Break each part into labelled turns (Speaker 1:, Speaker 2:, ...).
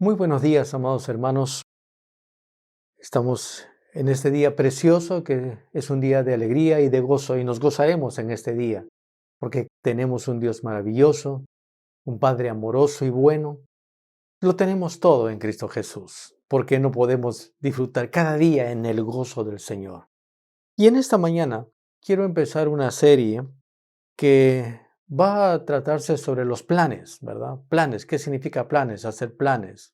Speaker 1: Muy buenos días, amados hermanos. Estamos en este día precioso que es un día de alegría y de gozo y nos gozaremos en este día porque tenemos un Dios maravilloso, un Padre amoroso y bueno. Lo tenemos todo en Cristo Jesús. ¿Por qué no podemos disfrutar cada día en el gozo del Señor? Y en esta mañana quiero empezar una serie que va a tratarse sobre los planes, ¿verdad? Planes, ¿qué significa planes? Hacer planes.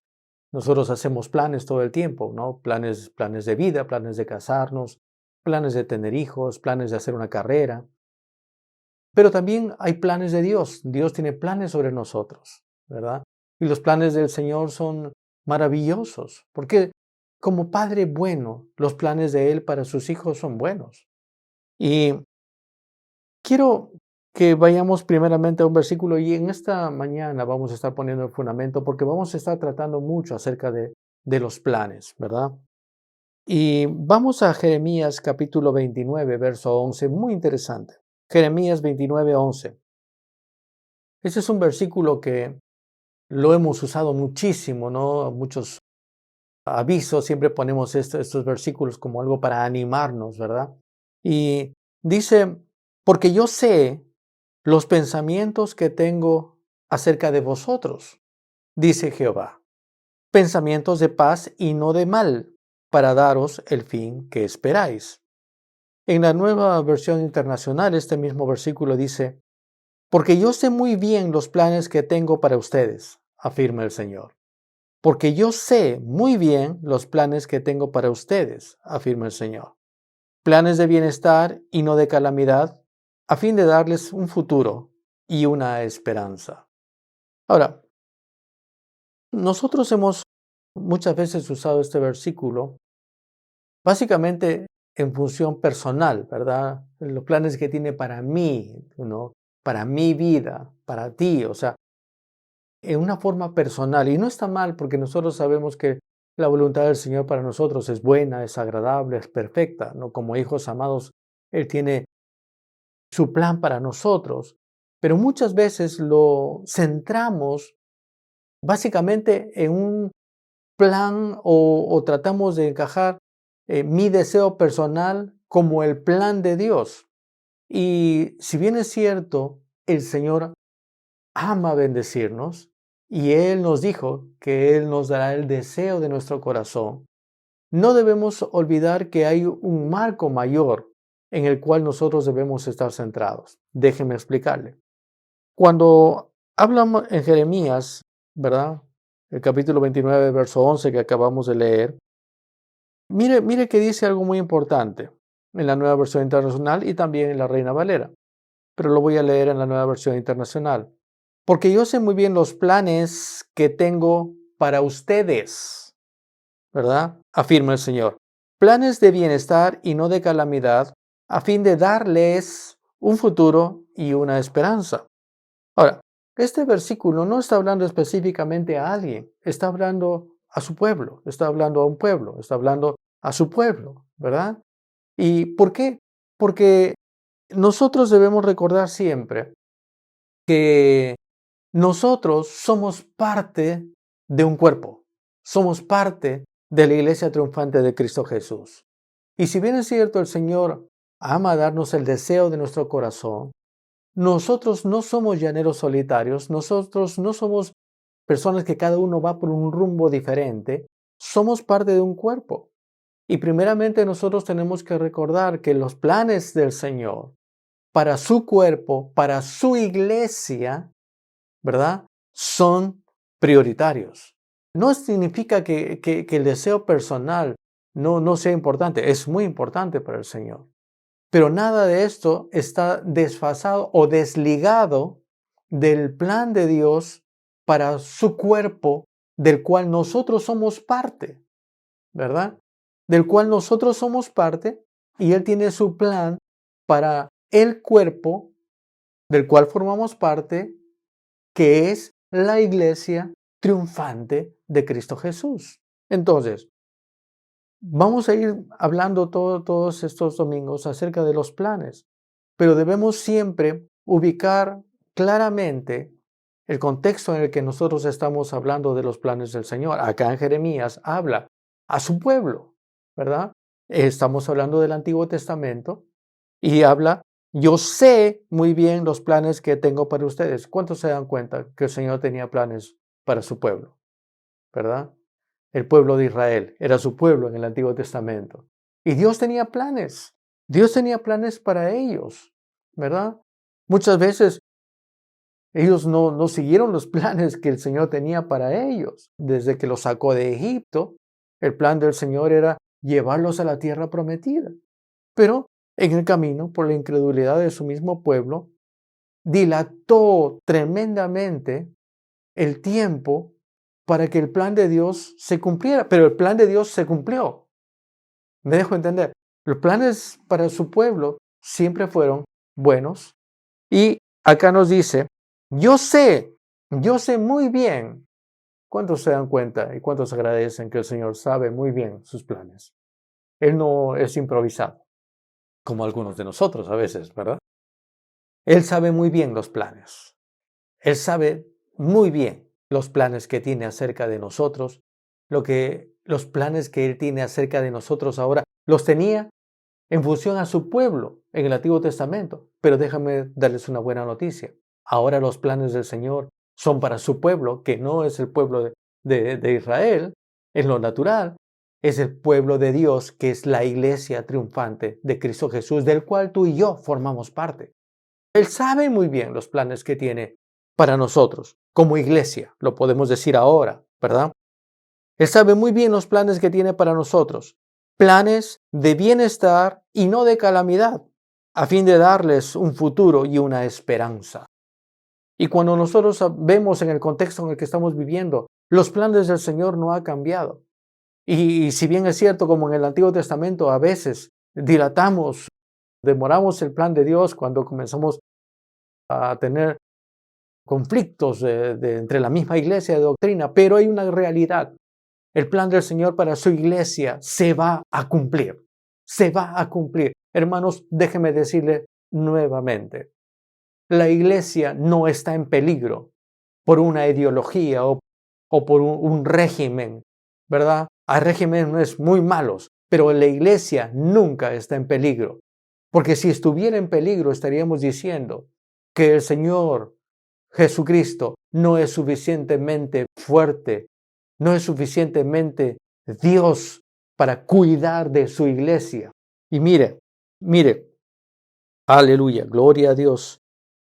Speaker 1: Nosotros hacemos planes todo el tiempo, ¿no? Planes de vida, planes de casarnos, planes de tener hijos, planes de hacer una carrera. Pero también hay planes de Dios. Dios tiene planes sobre nosotros, ¿verdad? Y los planes del Señor son maravillosos, porque como Padre bueno, los planes de Él para sus hijos son buenos. Y quiero que vayamos primeramente a un versículo y en esta mañana vamos a estar poniendo el fundamento porque vamos a estar tratando mucho acerca de los planes, ¿verdad? Y vamos a Jeremías capítulo 29, verso 11, muy interesante. Jeremías 29, 11. Ese es un versículo que lo hemos usado muchísimo, ¿no? Muchos avisos, siempre ponemos estos versículos como algo para animarnos, ¿verdad? Y dice, porque yo sé los pensamientos que tengo acerca de vosotros, dice Jehová, pensamientos de paz y no de mal, para daros el fin que esperáis. En la Nueva Versión Internacional, este mismo versículo dice, porque yo sé muy bien los planes que tengo para ustedes, afirma el Señor. Porque yo sé muy bien los planes que tengo para ustedes, afirma el Señor. Planes de bienestar y no de calamidad, a fin de darles un futuro y una esperanza. Ahora, nosotros hemos muchas veces usado este versículo básicamente en función personal, ¿verdad? Los planes que tiene para mí, ¿no? Para mi vida, para ti, o sea, en una forma personal. Y no está mal porque nosotros sabemos que la voluntad del Señor para nosotros es buena, es agradable, es perfecta, ¿no? Como hijos amados, Él tiene su plan para nosotros, pero muchas veces lo centramos básicamente en un plan o tratamos de encajar mi deseo personal como el plan de Dios. Y si bien es cierto, el Señor ama bendecirnos y Él nos dijo que Él nos dará el deseo de nuestro corazón, no debemos olvidar que hay un marco mayor en el cual nosotros debemos estar centrados. Déjeme explicarle. Cuando hablamos en Jeremías, ¿verdad? El capítulo 29, verso 11 que acabamos de leer, mire que dice algo muy importante en la Nueva Versión Internacional y también en la Reina Valera, pero lo voy a leer en la Nueva Versión Internacional. Porque yo sé muy bien los planes que tengo para ustedes, ¿verdad? Afirma el Señor. Planes de bienestar y no de calamidad, a fin de darles un futuro y una esperanza. Ahora, este versículo no está hablando específicamente a alguien, está hablando a su pueblo, está hablando a un pueblo, está hablando a su pueblo, ¿verdad? ¿Y por qué? Porque nosotros debemos recordar siempre que nosotros somos parte de un cuerpo, somos parte de la iglesia triunfante de Cristo Jesús. Y si bien es cierto, el Señor ama darnos el deseo de nuestro corazón, nosotros no somos llaneros solitarios, nosotros no somos personas que cada uno va por un rumbo diferente, somos parte de un cuerpo. Y primeramente nosotros tenemos que recordar que los planes del Señor para su cuerpo, para su iglesia, ¿verdad? Son prioritarios. No significa que el deseo personal no sea importante, es muy importante para el Señor. Pero nada de esto está desfasado o desligado del plan de Dios para su cuerpo, del cual nosotros somos parte, ¿verdad? Del cual nosotros somos parte y Él tiene su plan para el cuerpo del cual formamos parte, que es la iglesia triunfante de Cristo Jesús. Entonces, vamos a ir hablando todos estos domingos acerca de los planes, pero debemos siempre ubicar claramente el contexto en el que nosotros estamos hablando de los planes del Señor. Acá en Jeremías habla a su pueblo, ¿verdad? Estamos hablando del Antiguo Testamento y habla, yo sé muy bien los planes que tengo para ustedes. ¿Cuántos se dan cuenta que el Señor tenía planes para su pueblo? ¿Verdad? El pueblo de Israel era su pueblo en el Antiguo Testamento. Y Dios tenía planes. Dios tenía planes para ellos, ¿verdad? Muchas veces ellos no siguieron los planes que el Señor tenía para ellos. Desde que los sacó de Egipto, el plan del Señor era llevarlos a la tierra prometida. Pero en el camino, por la incredulidad de su mismo pueblo, dilató tremendamente el tiempo para que el plan de Dios se cumpliera. Pero el plan de Dios se cumplió. Me dejo entender. Los planes para su pueblo siempre fueron buenos. Y acá nos dice, yo sé muy bien. ¿Cuántos se dan cuenta y cuántos agradecen que el Señor sabe muy bien sus planes? Él no es improvisado, como algunos de nosotros a veces, ¿verdad? Él sabe muy bien los planes. Él sabe muy bien los planes que tiene acerca de nosotros, los planes que Él tiene acerca de nosotros ahora, los tenía en función a su pueblo en el Antiguo Testamento. Pero déjame darles una buena noticia. Ahora los planes del Señor son para su pueblo, que no es el pueblo de Israel en lo natural, es el pueblo de Dios, que es la iglesia triunfante de Cristo Jesús, del cual tú y yo formamos parte. Él sabe muy bien los planes que tiene para nosotros, como iglesia, lo podemos decir ahora, ¿verdad? Él sabe muy bien los planes que tiene para nosotros, planes de bienestar y no de calamidad, a fin de darles un futuro y una esperanza. Y cuando nosotros vemos en el contexto en el que estamos viviendo, los planes del Señor no han cambiado. Y si bien es cierto, como en el Antiguo Testamento, a veces demoramos el plan de Dios cuando comenzamos a tener conflictos entre la misma iglesia de doctrina, pero hay una realidad. El plan del Señor para su iglesia se va a cumplir. Se va a cumplir. Hermanos, déjenme decirle nuevamente, la iglesia no está en peligro por una ideología o por un régimen, ¿verdad? Hay regímenes muy malos, pero la iglesia nunca está en peligro. Porque si estuviera en peligro, estaríamos diciendo que el Señor Jesucristo no es suficientemente fuerte, no es suficientemente Dios para cuidar de su iglesia. Y mire, aleluya, gloria a Dios.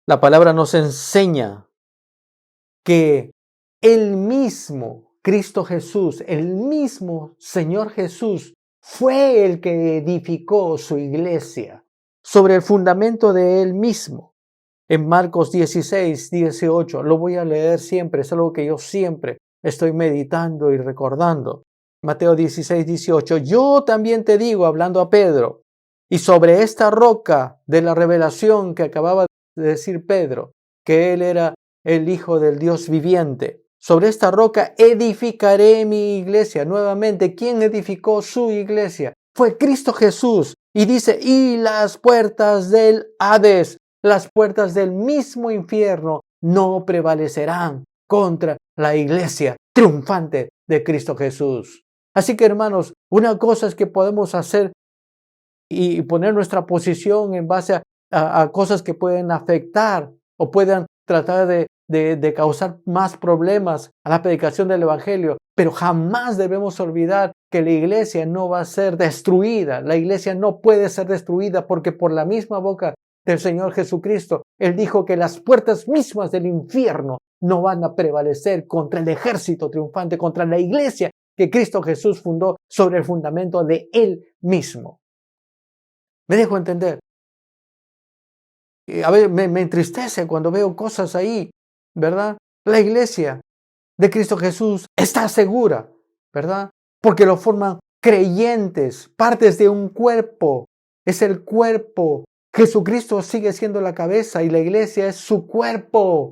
Speaker 1: La palabra nos enseña que el mismo Cristo Jesús, el mismo Señor Jesús, fue el que edificó su iglesia sobre el fundamento de Él mismo. En Marcos 16, 18, lo voy a leer siempre, es algo que yo siempre estoy meditando y recordando. Mateo 16, 18, yo también te digo, hablando a Pedro, y sobre esta roca de la revelación que acababa de decir Pedro, que él era el Hijo del Dios viviente, sobre esta roca edificaré mi iglesia. Nuevamente, ¿quién edificó su iglesia? Fue Cristo Jesús. Y dice, y las puertas del Hades, las puertas del mismo infierno, no prevalecerán contra la iglesia triunfante de Cristo Jesús. Así que, hermanos, una cosa es que podemos hacer y poner nuestra posición en base a cosas que pueden afectar o puedan tratar de causar más problemas a la predicación del Evangelio, pero jamás debemos olvidar que la iglesia no va a ser destruida. La iglesia no puede ser destruida porque por la misma boca del Señor Jesucristo, Él dijo que las puertas mismas del infierno no van a prevalecer contra el ejército triunfante, contra la iglesia que Cristo Jesús fundó sobre el fundamento de Él mismo. ¿Me dejo entender? A ver, me entristece cuando veo cosas ahí, ¿verdad? La iglesia de Cristo Jesús está segura, ¿verdad? Porque lo forman creyentes, partes de un cuerpo. Es el cuerpo. Jesucristo sigue siendo la cabeza y la iglesia es su cuerpo,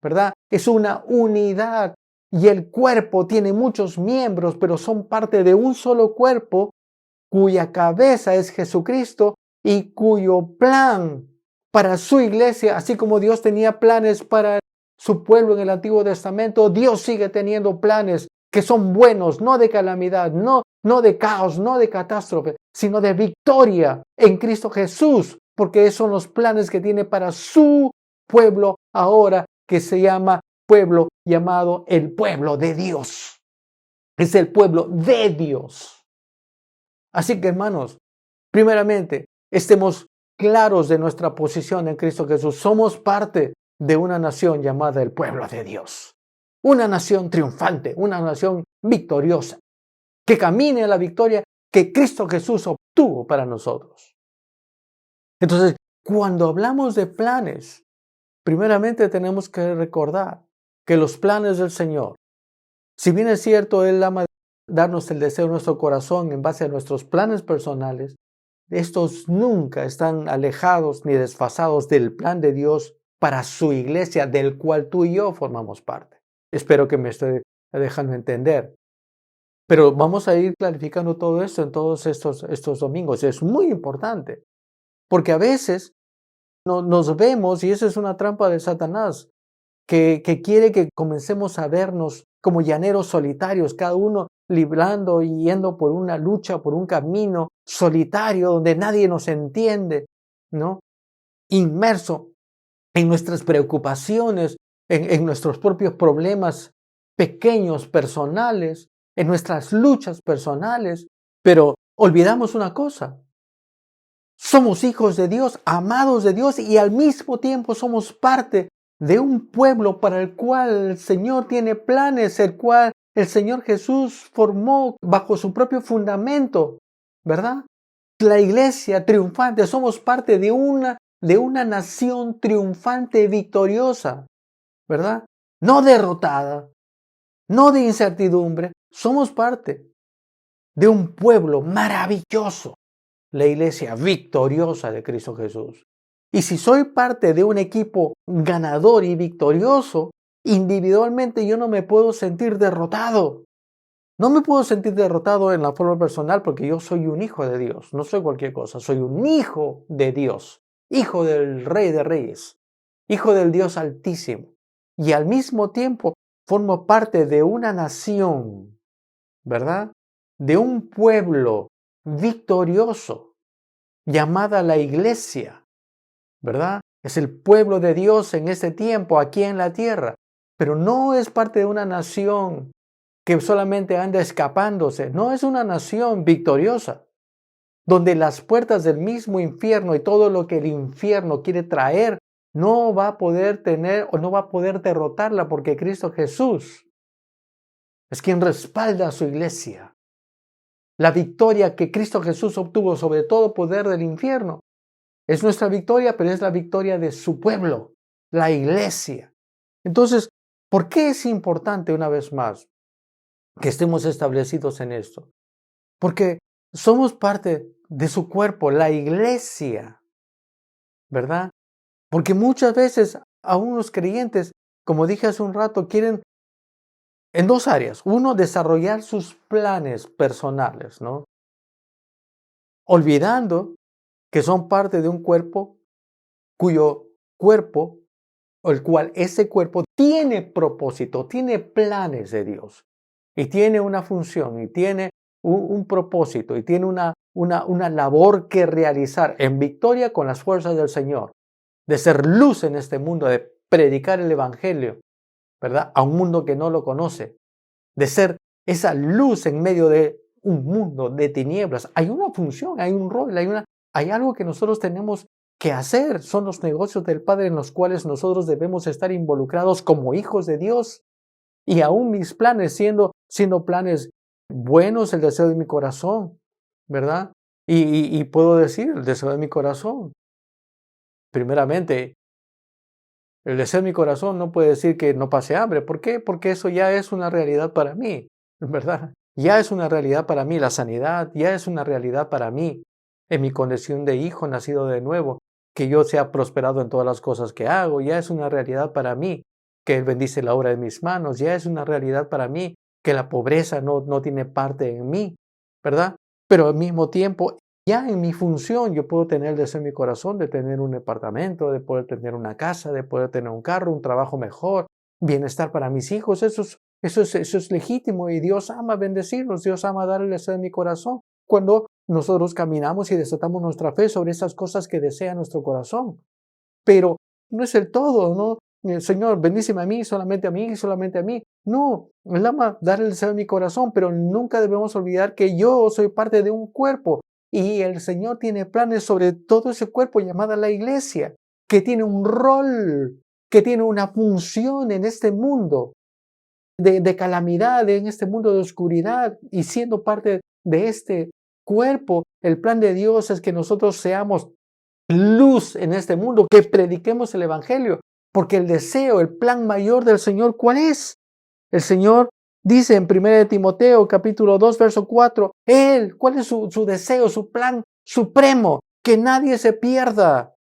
Speaker 1: ¿verdad? Es una unidad y el cuerpo tiene muchos miembros, pero son parte de un solo cuerpo cuya cabeza es Jesucristo y cuyo plan para su iglesia, así como Dios tenía planes para su pueblo en el Antiguo Testamento, Dios sigue teniendo planes que son buenos, no de calamidad, no de caos, no de catástrofe, sino de victoria en Cristo Jesús, porque esos son los planes que tiene para su pueblo ahora, que se llama pueblo llamado el pueblo de Dios. Es el pueblo de Dios. Así que, hermanos, primeramente, estemos claros de nuestra posición en Cristo Jesús. Somos parte de una nación llamada el pueblo de Dios. Una nación triunfante, una nación victoriosa, que camine a la victoria que Cristo Jesús obtuvo para nosotros. Entonces, cuando hablamos de planes, primeramente tenemos que recordar que los planes del Señor, si bien es cierto, Él ama darnos el deseo de nuestro corazón en base a nuestros planes personales, estos nunca están alejados ni desfasados del plan de Dios para su iglesia, del cual tú y yo formamos parte. Espero que me esté dejando entender. Pero vamos a ir clarificando todo esto en todos estos domingos. Es muy importante, porque a veces nos vemos, y esa es una trampa de Satanás, que quiere que comencemos a vernos como llaneros solitarios, cada uno librando y yendo por una lucha, por un camino solitario donde nadie nos entiende, ¿no? Inmerso en nuestras preocupaciones, en nuestros propios problemas pequeños, personales, en nuestras luchas personales, pero olvidamos una cosa. Somos hijos de Dios, amados de Dios, y al mismo tiempo somos parte de un pueblo para el cual el Señor tiene planes, el cual el Señor Jesús formó bajo su propio fundamento, ¿verdad? La iglesia triunfante, somos parte de una nación triunfante, victoriosa, ¿verdad? No derrotada, no de incertidumbre, somos parte de un pueblo maravilloso, la iglesia victoriosa de Cristo Jesús. Y si soy parte de un equipo ganador y victorioso, individualmente yo no me puedo sentir derrotado. No me puedo sentir derrotado en la forma personal porque yo soy un hijo de Dios, no soy cualquier cosa, soy un hijo de Dios, hijo del Rey de Reyes, hijo del Dios Altísimo. Y al mismo tiempo formo parte de una nación, ¿verdad? De un pueblo victorioso, llamada la iglesia, ¿verdad? Es el pueblo de Dios en este tiempo, aquí en la tierra, pero no es parte de una nación que solamente anda escapándose, no, es una nación victoriosa, donde las puertas del mismo infierno y todo lo que el infierno quiere traer no va a poder tener o no va a poder derrotarla, porque Cristo Jesús es quien respalda a su iglesia. La victoria que Cristo Jesús obtuvo sobre todo poder del infierno es nuestra victoria, pero es la victoria de su pueblo, la iglesia. Entonces, ¿por qué es importante una vez más que estemos establecidos en esto? Porque somos parte de su cuerpo, la iglesia, ¿verdad? Porque muchas veces aún los creyentes, como dije hace un rato, quieren en dos áreas. Uno, desarrollar sus planes personales, ¿no? Olvidando que son parte de un cuerpo cuyo cuerpo, o el cual ese cuerpo tiene propósito, tiene planes de Dios, y tiene una función, y tiene un propósito, y tiene una labor que realizar en victoria con las fuerzas del Señor, de ser luz en este mundo, de predicar el Evangelio, ¿verdad? A un mundo que no lo conoce, de ser esa luz en medio de un mundo de tinieblas. Hay una función, hay un rol, hay algo que nosotros tenemos que hacer. Son los negocios del Padre en los cuales nosotros debemos estar involucrados como hijos de Dios. Y aún mis planes, siendo planes buenos, el deseo de mi corazón, ¿verdad? Y puedo decir, el deseo de mi corazón. Primeramente, el deseo de mi corazón no puede decir que no pase hambre. ¿Por qué? Porque eso ya es una realidad para mí, ¿verdad? Ya es una realidad para mí. La sanidad ya es una realidad para mí. En mi condición de hijo nacido de nuevo, que yo sea prosperado en todas las cosas que hago, ya es una realidad para mí. Que Él bendice la obra de mis manos, ya es una realidad para mí. Que la pobreza no tiene parte en mí, ¿verdad? Pero al mismo tiempo, Ya en mi función yo puedo tener el deseo en mi corazón de tener un departamento, de poder tener una casa, de poder tener un carro, un trabajo mejor, bienestar para mis hijos. Eso es legítimo y Dios ama bendecirnos, Dios ama dar el deseo de mi corazón. Cuando nosotros caminamos y desatamos nuestra fe sobre esas cosas que desea nuestro corazón. Pero no es el todo, ¿no? Señor, bendíceme a mí, solamente a mí, solamente a mí. No, Él ama dar el deseo de mi corazón, pero nunca debemos olvidar que yo soy parte de un cuerpo y el Señor tiene planes sobre todo ese cuerpo llamado la iglesia, que tiene un rol, que tiene una función en este mundo de calamidad, en este mundo de oscuridad, y siendo parte de este cuerpo, el plan de Dios es que nosotros seamos luz en este mundo, que prediquemos el Evangelio, porque el deseo, el plan mayor del Señor, ¿cuál es? El Señor dice en 1 Timoteo capítulo 2, verso 4, ¿cuál es su deseo, su plan supremo? Que nadie se pierda,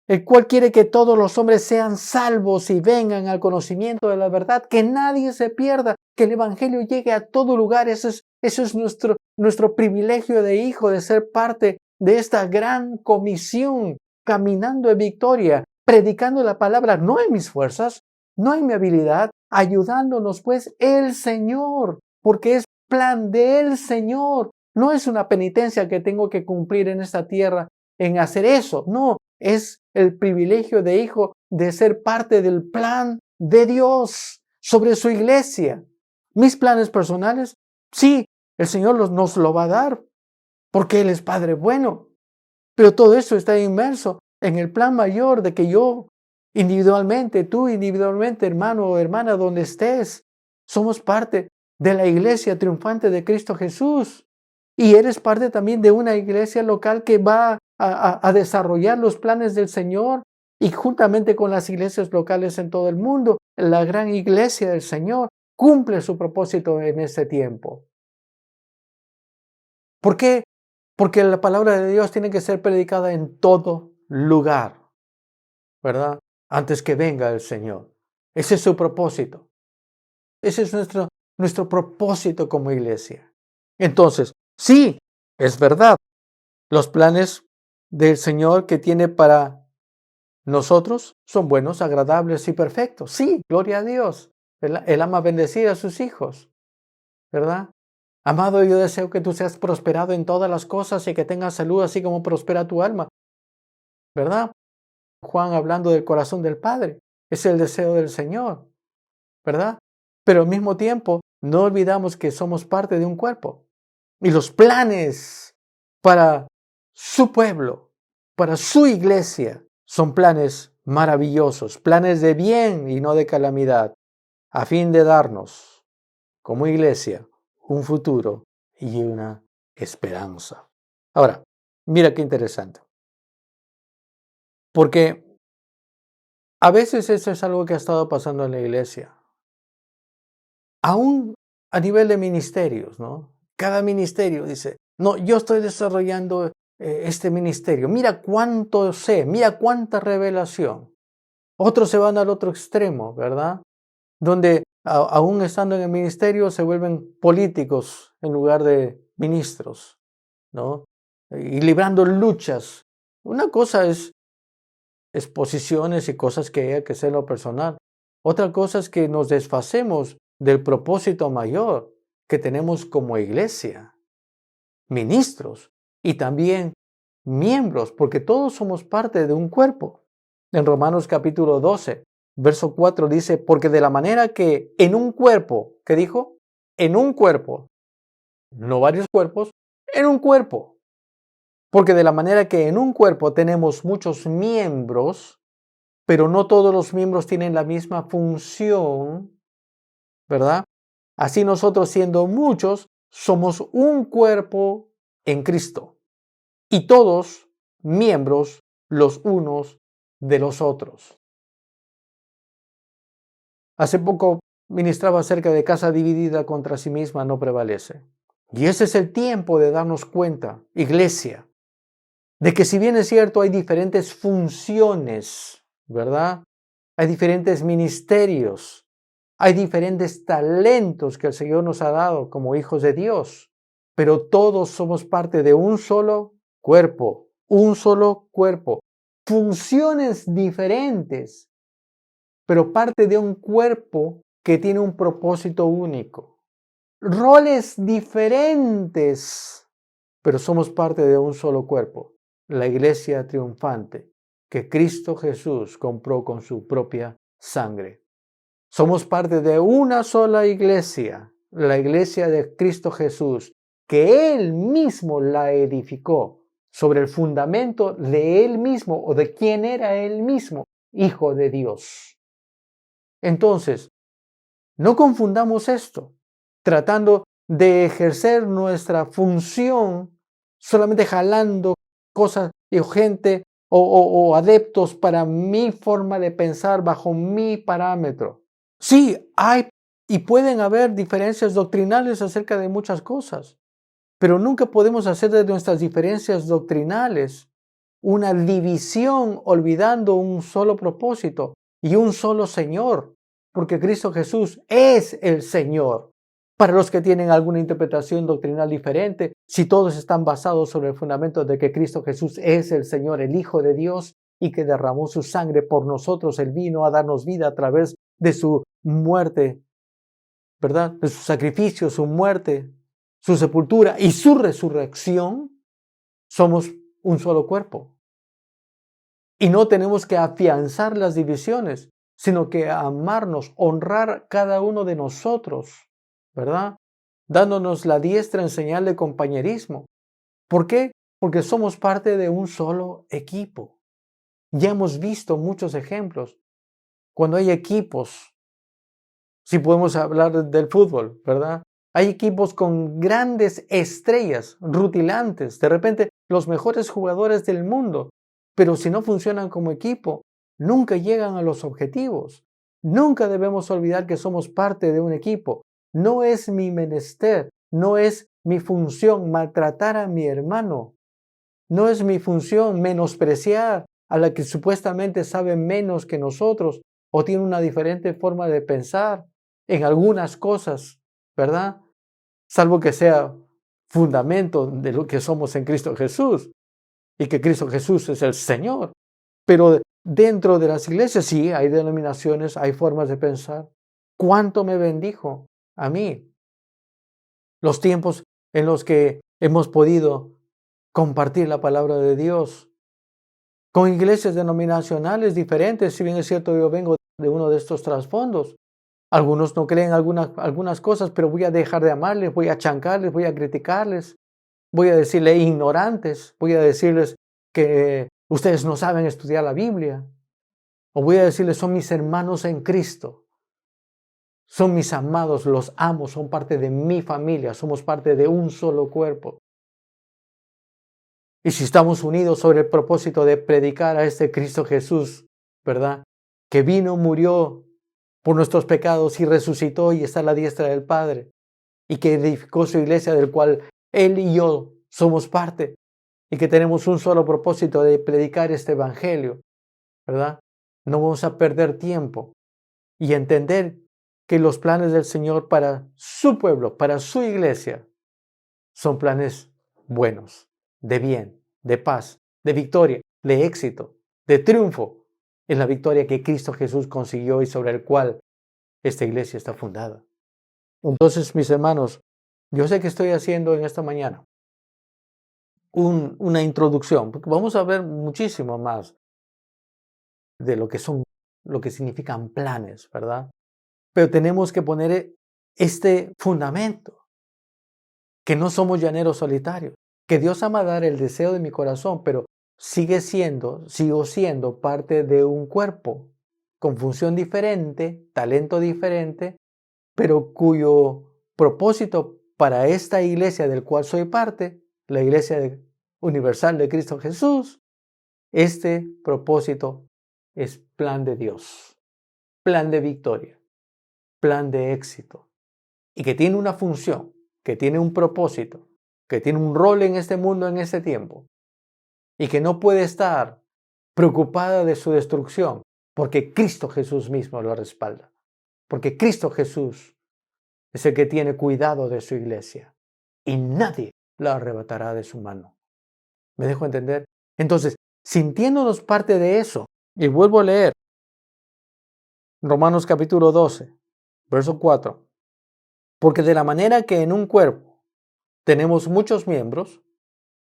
Speaker 1: el cual quiere que todos los hombres sean salvos y vengan al conocimiento de la verdad, que nadie se pierda, que el Evangelio llegue a todo lugar. Eso es nuestro privilegio de hijo, de ser parte de esta gran comisión, caminando en victoria, predicando la palabra, no en mis fuerzas, no en mi habilidad, ayudándonos pues el Señor, porque es plan del Señor. No es una penitencia que tengo que cumplir en esta tierra en hacer eso, no, es el privilegio de hijo de ser parte del plan de Dios sobre su iglesia. Mis planes personales, sí, el Señor nos lo va a dar, porque Él es Padre bueno. Pero todo eso está inmerso en el plan mayor de que yo individualmente, tú individualmente, hermano o hermana, donde estés, somos parte de la iglesia triunfante de Cristo Jesús. Y eres parte también de una iglesia local que va a desarrollar los planes del Señor, y juntamente con las iglesias locales en todo el mundo, la gran iglesia del Señor cumple su propósito en este tiempo. ¿Por qué? Porque la palabra de Dios tiene que ser predicada en todo lugar, ¿verdad? Antes que venga el Señor. Ese es su propósito. Ese es nuestro propósito como iglesia. Entonces, sí, es verdad, los planes del Señor que tiene para nosotros son buenos, agradables y perfectos. Sí, gloria a Dios. Él ama bendecir a sus hijos, ¿verdad? Amado, yo deseo que tú seas prosperado en todas las cosas y que tengas salud así como prospera tu alma, ¿verdad? Juan hablando del corazón del Padre, es el deseo del Señor, ¿verdad? Pero al mismo tiempo, no olvidamos que somos parte de un cuerpo. Y los planes para su pueblo, para su iglesia, son planes maravillosos, planes de bien y no de calamidad, a fin de darnos, como iglesia, un futuro y una esperanza. Ahora, mira qué interesante. Porque a veces eso es algo que ha estado pasando en la iglesia. Aún a nivel de ministerios, ¿no? Cada ministerio dice, no, yo estoy desarrollando este ministerio. Mira cuánto sé, mira cuánta revelación. Otros se van al otro extremo, ¿verdad? Donde aún estando en el ministerio se vuelven políticos en lugar de ministros, ¿no? Y librando luchas. Una cosa es posiciones y cosas que hay que hacer en lo personal. Otra cosa es que nos desfacemos del propósito mayor que tenemos como iglesia, ministros y también miembros, porque todos somos parte de un cuerpo. En Romanos capítulo 12, verso 4 dice, porque de la manera que en un cuerpo, ¿qué dijo? En un cuerpo, no varios cuerpos, en un cuerpo. Porque de la manera que en un cuerpo tenemos muchos miembros, pero no todos los miembros tienen la misma función, ¿verdad? Así nosotros, siendo muchos, somos un cuerpo en Cristo y todos miembros los unos de los otros. Hace poco ministraba acerca de casa dividida contra sí misma no prevalece. Y ese es el tiempo de darnos cuenta, iglesia, de que si bien es cierto hay diferentes funciones, ¿verdad? Hay diferentes ministerios, hay diferentes talentos que el Señor nos ha dado como hijos de Dios, pero todos somos parte de un solo cuerpo, un solo cuerpo, funciones diferentes, pero parte de un cuerpo que tiene un propósito único. Roles diferentes, pero somos parte de un solo cuerpo, la iglesia triunfante que Cristo Jesús compró con su propia sangre. Somos parte de una sola iglesia, la iglesia de Cristo Jesús, que Él mismo la edificó sobre el fundamento de Él mismo o de quién era Él mismo, Hijo de Dios. Entonces, no confundamos esto, tratando de ejercer nuestra función solamente jalando cosas y gente o adeptos para mi forma de pensar bajo mi parámetro. Sí, hay y pueden haber diferencias doctrinales acerca de muchas cosas, pero nunca podemos hacer de nuestras diferencias doctrinales una división olvidando un solo propósito y un solo Señor, porque Cristo Jesús es el Señor. Para los que tienen alguna interpretación doctrinal diferente, si todos están basados sobre el fundamento de que Cristo Jesús es el Señor, el Hijo de Dios, y que derramó su sangre por nosotros, Él vino a darnos vida a través de su muerte, ¿verdad? De su sacrificio, su muerte, su sepultura y su resurrección, somos un solo cuerpo. Y no tenemos que afianzar las divisiones, sino que amarnos, honrar cada uno de nosotros, ¿verdad? Dándonos la diestra en señal de compañerismo. ¿Por qué? Porque somos parte de un solo equipo. Ya hemos visto muchos ejemplos. Cuando hay equipos, si podemos hablar del fútbol, ¿verdad? Hay equipos con grandes estrellas, rutilantes, de repente los mejores jugadores del mundo, pero si no funcionan como equipo, nunca llegan a los objetivos. Nunca debemos olvidar que somos parte de un equipo. No es mi menester, no es mi función maltratar a mi hermano. No es mi función menospreciar a la que supuestamente sabe menos que nosotros o tiene una diferente forma de pensar en algunas cosas, ¿verdad? Salvo que sea fundamento de lo que somos en Cristo Jesús y que Cristo Jesús es el Señor. Pero dentro de las iglesias sí hay denominaciones, hay formas de pensar. ¿Cuánto me bendijo a mí? Los tiempos en los que hemos podido compartir la palabra de Dios con iglesias denominacionales diferentes. Si bien es cierto, yo vengo de uno de estos trasfondos. Algunos no creen algunas cosas, pero voy a dejar de amarles, voy a chancarles, voy a criticarles, voy a decirles ignorantes, voy a decirles que ustedes no saben estudiar la Biblia, o voy a decirles son mis hermanos en Cristo, son mis amados, los amo, son parte de mi familia, somos parte de un solo cuerpo. Y si estamos unidos sobre el propósito de predicar a este Cristo Jesús, ¿verdad? Que vino, murió por nuestros pecados y resucitó y está a la diestra del Padre, y que edificó su iglesia del cual Él y yo somos parte, y que tenemos un solo propósito de predicar este evangelio, ¿verdad? No vamos a perder tiempo y entender que los planes del Señor para su pueblo, para su iglesia, son planes buenos, de bien, de paz, de victoria, de éxito, de triunfo en la victoria que Cristo Jesús consiguió y sobre el cual esta iglesia está fundada. Entonces, mis hermanos, yo sé que estoy haciendo en esta mañana una introducción, porque vamos a ver muchísimo más de lo que significan planes, ¿verdad? Pero tenemos que poner este fundamento, que no somos llaneros solitarios, que Dios ama dar el deseo de mi corazón, pero sigo siendo parte de un cuerpo con función diferente, talento diferente, pero cuyo propósito para esta iglesia del cual soy parte, la iglesia universal de Cristo Jesús, este propósito es plan de Dios, plan de victoria, plan de éxito, y que tiene una función, que tiene un propósito, que tiene un rol en este mundo en este tiempo, y que no puede estar preocupada de su destrucción, porque Cristo Jesús mismo lo respalda, porque Cristo Jesús es el que tiene cuidado de su iglesia y nadie la arrebatará de su mano. ¿Me dejo entender? Entonces, sintiéndonos parte de eso, y vuelvo a leer Romanos capítulo 12, verso 4, porque de la manera que en un cuerpo tenemos muchos miembros,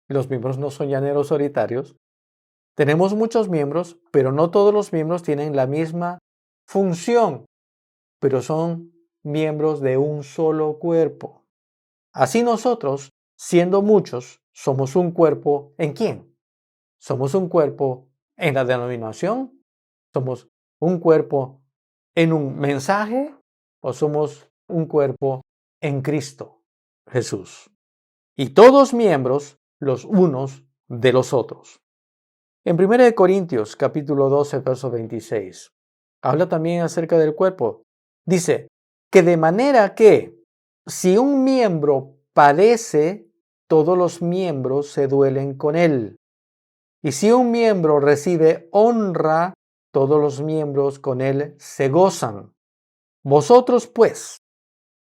Speaker 1: y los miembros no son llaneros solitarios, tenemos muchos miembros, pero no todos los miembros tienen la misma función, pero son miembros de un solo cuerpo. Así nosotros, siendo muchos, somos un cuerpo ¿en quién? Somos un cuerpo en la denominación, somos un cuerpo en un mensaje o somos un cuerpo en Cristo Jesús. Y todos miembros los unos de los otros. En 1 Corintios capítulo 12, verso 26, habla también acerca del cuerpo. Dice que de manera que si un miembro padece, todos los miembros se duelen con él. Y si un miembro recibe honra, todos los miembros con él se gozan. Vosotros, pues,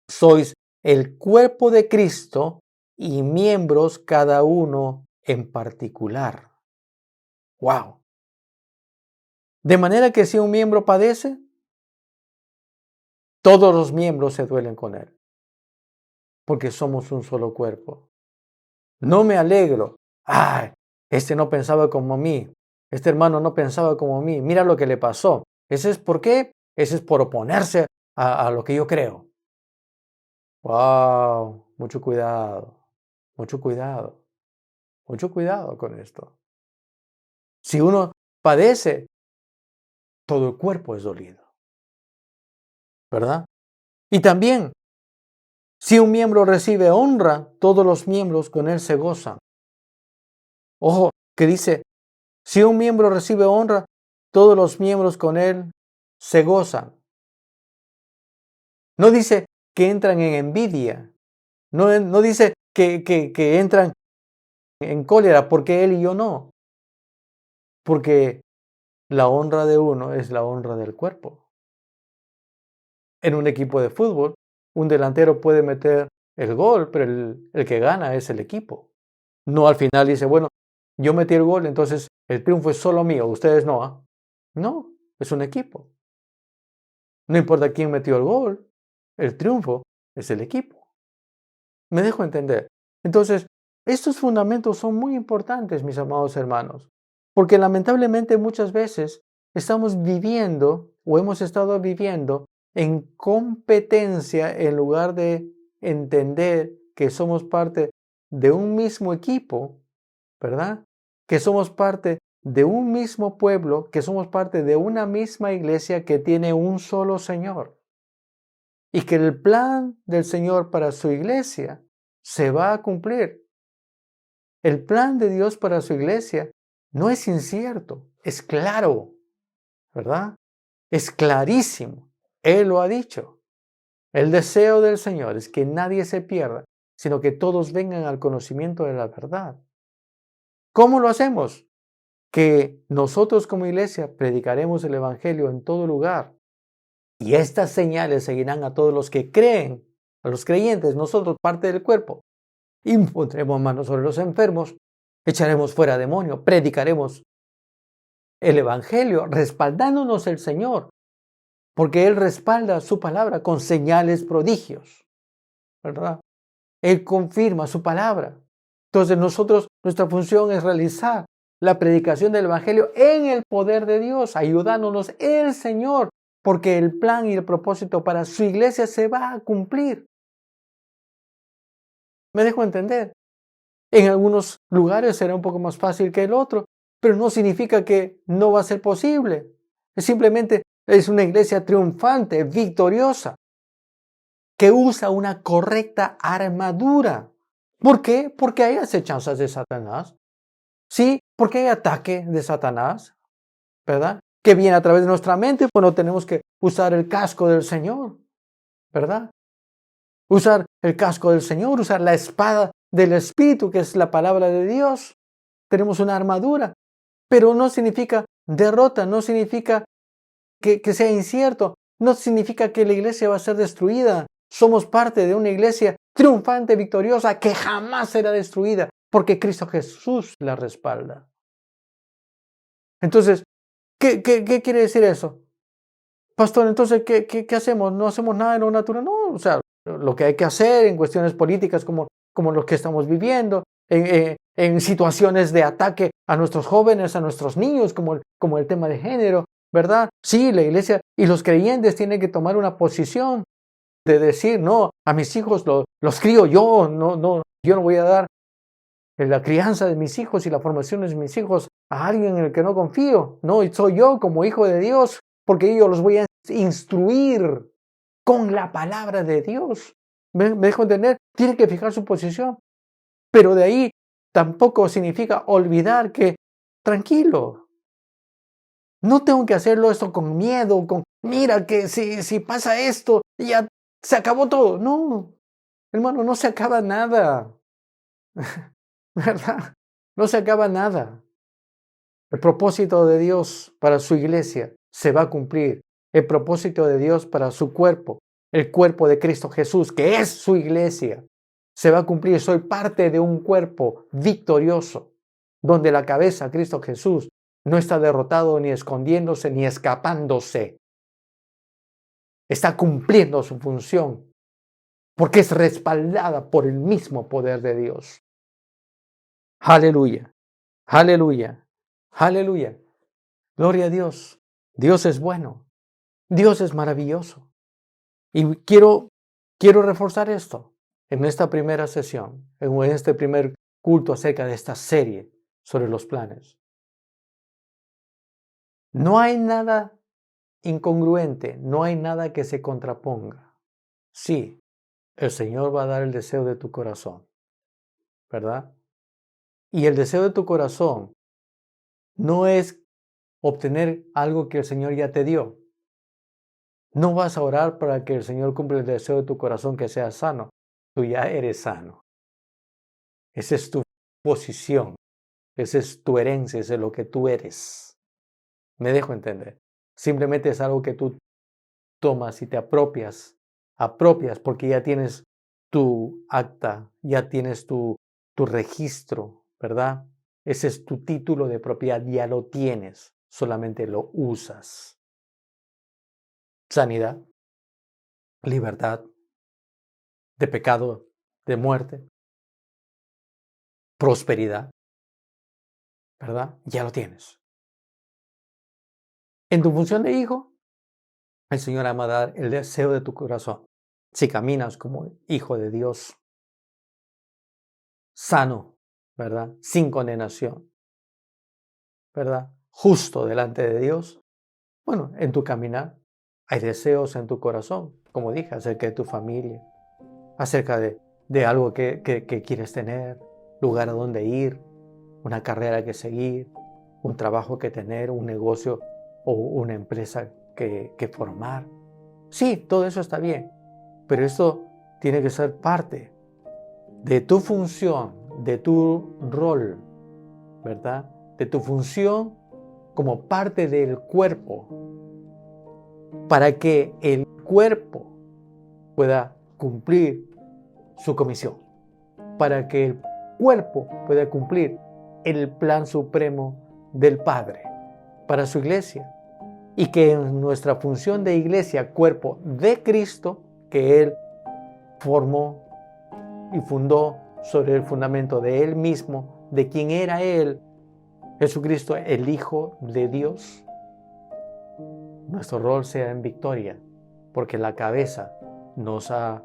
Speaker 1: sois el cuerpo de Cristo y miembros cada uno en particular. ¡Wow! De manera que si un miembro padece, todos los miembros se duelen con él, porque somos un solo cuerpo. No me alegro. ¡Ay! Este no pensaba como mí. Este hermano no pensaba como mí. Mira lo que le pasó. ¿Ese es por qué? Ese es por oponerse a lo que yo creo. ¡Wow! Mucho cuidado. Mucho cuidado. Mucho cuidado con esto. Si uno padece, todo el cuerpo es dolido. ¿Verdad? Y también, si un miembro recibe honra, todos los miembros con él se gozan. Ojo, que dice, si un miembro recibe honra, todos los miembros con él se gozan. No dice que entran en envidia. No dice que entran en cólera porque él y yo no. Porque la honra de uno es la honra del cuerpo. En un equipo de fútbol, un delantero puede meter el gol, pero el que gana es el equipo. No al final dice, bueno, yo metí el gol, entonces el triunfo es solo mío, ustedes no. ¿Ah? No, es un equipo. No importa quién metió el gol, el triunfo es el equipo. ¿Me dejo entender? Entonces, estos fundamentos son muy importantes, mis amados hermanos, porque lamentablemente muchas veces estamos viviendo o hemos estado viviendo en competencia en lugar de entender que somos parte de un mismo equipo, ¿verdad? Que somos parte de un mismo pueblo, que somos parte de una misma iglesia que tiene un solo Señor. Y que el plan del Señor para su iglesia se va a cumplir. El plan de Dios para su iglesia no es incierto, es claro, ¿verdad? Es clarísimo. Él lo ha dicho. El deseo del Señor es que nadie se pierda, sino que todos vengan al conocimiento de la verdad. ¿Cómo lo hacemos? Que nosotros como iglesia predicaremos el Evangelio en todo lugar. Y estas señales seguirán a todos los que creen, a los creyentes, nosotros parte del cuerpo. Impondremos manos sobre los enfermos, echaremos fuera demonios, predicaremos el Evangelio, respaldándonos el Señor, porque Él respalda su palabra con señales, prodigios, ¿verdad? Él confirma su palabra. Entonces nuestra función es realizar la predicación del Evangelio en el poder de Dios, ayudándonos el Señor, porque el plan y el propósito para su iglesia se va a cumplir. ¿Me dejo entender? En algunos lugares será un poco más fácil que el otro, pero no significa que no va a ser posible. Simplemente es una iglesia triunfante, victoriosa, que usa una correcta armadura. ¿Por qué? Porque hay acechanzas de Satanás. Sí, porque hay ataque de Satanás, ¿verdad? Que viene a través de nuestra mente cuando tenemos que usar el casco del Señor, ¿verdad? Usar el casco del Señor, usar la espada del Espíritu, que es la palabra de Dios. Tenemos una armadura, pero no significa derrota, no significa que sea incierto, no significa que la iglesia va a ser destruida. Somos parte de una iglesia triunfante, victoriosa, que jamás será destruida, porque Cristo Jesús la respalda. Entonces, ¿qué quiere decir eso? Pastor, entonces, ¿qué hacemos? ¿No hacemos nada de lo natural? No, o sea, lo que hay que hacer en cuestiones políticas como los que estamos viviendo, en situaciones de ataque a nuestros jóvenes, a nuestros niños, como el tema de género, ¿verdad? Sí, la iglesia y los creyentes tienen que tomar una posición de decir, no, a mis hijos los crío yo, yo no voy a dar la crianza de mis hijos y la formación de mis hijos a alguien en el que no confío. No, soy yo como hijo de Dios, porque yo los voy a instruir con la palabra de Dios. ¿Me dejo entender? Tiene que fijar su posición. Pero de ahí tampoco significa olvidar que, tranquilo, no tengo que hacerlo esto con miedo, mira que si pasa esto, ya se acabó todo. No, hermano, no se acaba nada. ¿Verdad? No se acaba nada. El propósito de Dios para su iglesia se va a cumplir. El propósito de Dios para su cuerpo, el cuerpo de Cristo Jesús, que es su iglesia, se va a cumplir. Soy parte de un cuerpo victorioso, donde la cabeza, Cristo Jesús, no está derrotado, ni escondiéndose, ni escapándose. Está cumpliendo su función, porque es respaldada por el mismo poder de Dios. Aleluya, aleluya, aleluya. Gloria a Dios. Dios es bueno. Dios es maravilloso. Y quiero reforzar esto en esta primera sesión, en este primer culto acerca de esta serie sobre los planes. No hay nada incongruente, no hay nada que se contraponga. Sí, el Señor va a dar el deseo de tu corazón, ¿verdad? Y el deseo de tu corazón no es obtener algo que el Señor ya te dio. No vas a orar para que el Señor cumpla el deseo de tu corazón que seas sano. Tú ya eres sano. Esa es tu posición. Esa es tu herencia, ese es lo que tú eres. Me dejo entender. Simplemente es algo que tú tomas y te apropias porque ya tienes tu acta, ya tienes tu registro, ¿verdad? Ese es tu título de propiedad, ya lo tienes, solamente lo usas. Sanidad, libertad, de pecado, de muerte, prosperidad, ¿verdad? Ya lo tienes. En tu función de hijo, el Señor ama dar el deseo de tu corazón. Si caminas como hijo de Dios, sano, ¿verdad? Sin condenación, ¿verdad? Justo delante de Dios. Bueno, en tu caminar hay deseos en tu corazón, como dije, acerca de tu familia, acerca de algo que quieres tener, lugar a donde ir, una carrera que seguir, un trabajo que tener, un negocio o una empresa que formar. Sí, todo eso está bien, pero esto tiene que ser parte de tu función, de tu rol, ¿verdad? De tu función como parte del cuerpo, para que el cuerpo pueda cumplir su comisión, para que el cuerpo pueda cumplir el plan supremo del Padre para su iglesia, y que en nuestra función de iglesia, cuerpo de Cristo, que Él formó y fundó sobre el fundamento de Él mismo, de quien era Él, Jesucristo, el Hijo de Dios, nuestro rol sea en victoria, porque la cabeza nos ha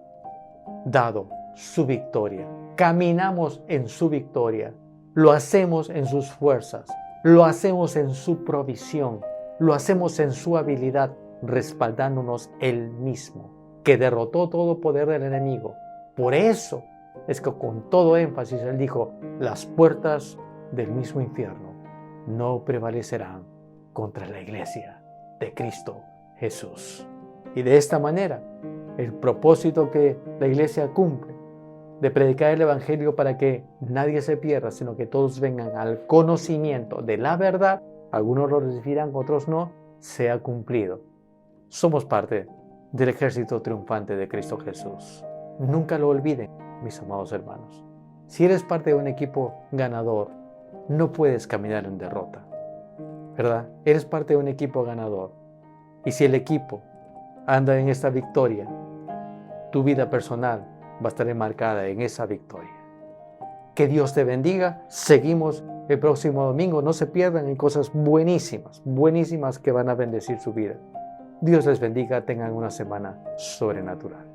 Speaker 1: dado su victoria. Caminamos en su victoria, lo hacemos en sus fuerzas, lo hacemos en su provisión, lo hacemos en su habilidad, respaldándonos Él mismo, que derrotó todo poder del enemigo. Por eso es que con todo énfasis Él dijo, las puertas del mismo infierno no prevalecerán contra la iglesia de Cristo Jesús. Y de esta manera, el propósito que la iglesia cumple de predicar el evangelio para que nadie se pierda, sino que todos vengan al conocimiento de la verdad, algunos lo recibirán, otros no, sea cumplido. Somos parte del ejército triunfante de Cristo Jesús. Nunca lo olviden, mis amados hermanos. Si eres parte de un equipo ganador, no puedes caminar en derrota, ¿verdad? Eres parte de un equipo ganador. Y si el equipo anda en esta victoria, tu vida personal va a estar enmarcada en esa victoria. Que Dios te bendiga. Seguimos el próximo domingo. No se pierdan en cosas buenísimas, buenísimas que van a bendecir su vida. Dios les bendiga. Tengan una semana sobrenatural.